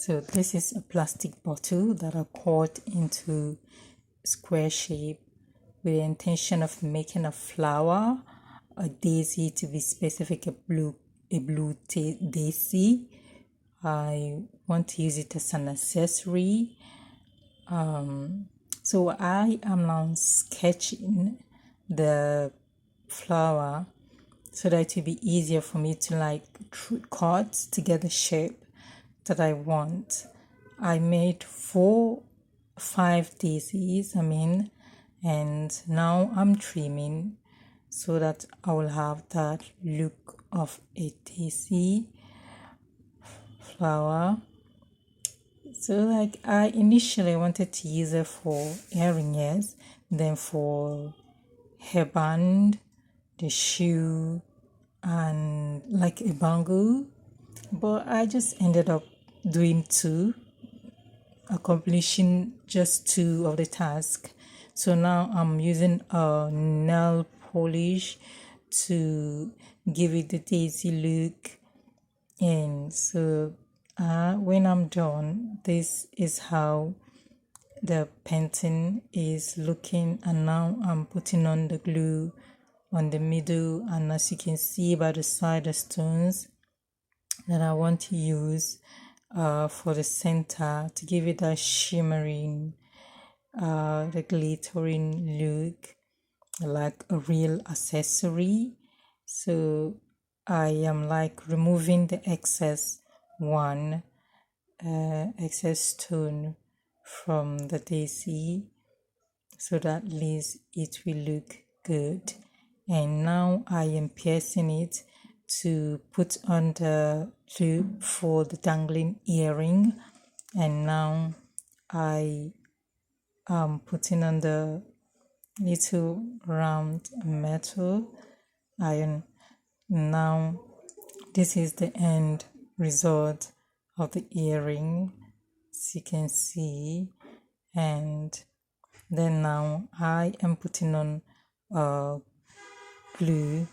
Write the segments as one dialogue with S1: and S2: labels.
S1: So this is a plastic bottle that I cut into square shape with the intention of making a flower, a daisy to be specific, a blue daisy. I want to use it as an accessory. So I am now sketching the flower so that it will be easier for me to cut to get the shape that I want. I made 5 daisies, and now I'm trimming so that I will have that look of a daisy flower. So I initially wanted to use it for earrings, then for hairband, the shoe, and like a bangle, but I just ended up doing 2, accomplishing just 2 of the task. So now I'm using a nail polish to give it the daisy look. And so when I'm done, this is how the painting is looking. And now I'm putting on the glue on the middle, and as you can see by the side, the stones that I want to use for the center to give it that shimmering, the glittering look, like a real accessory. So I am removing the excess stone from the daisy, so that at least it will look good. And now I am piercing it to put on the loop for the dangling earring. And now I am putting on the little round metal iron. Now this is the end result of the earring, as you can see. And then now I am putting on glue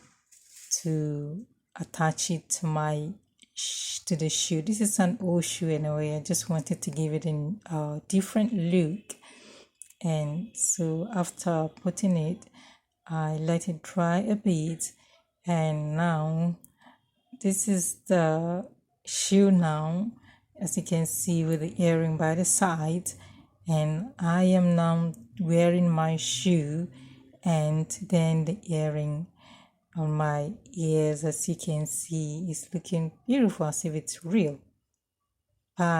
S1: to attach it to the shoe. This is an old shoe anyway. I just wanted to give it a different look. And so after putting it, I let it dry a bit, and now this is the shoe now, as you can see, with the earring by the side. And I am now wearing my shoe and then the earring on my ears, as you can see, is looking beautiful, as if it's real. Bye.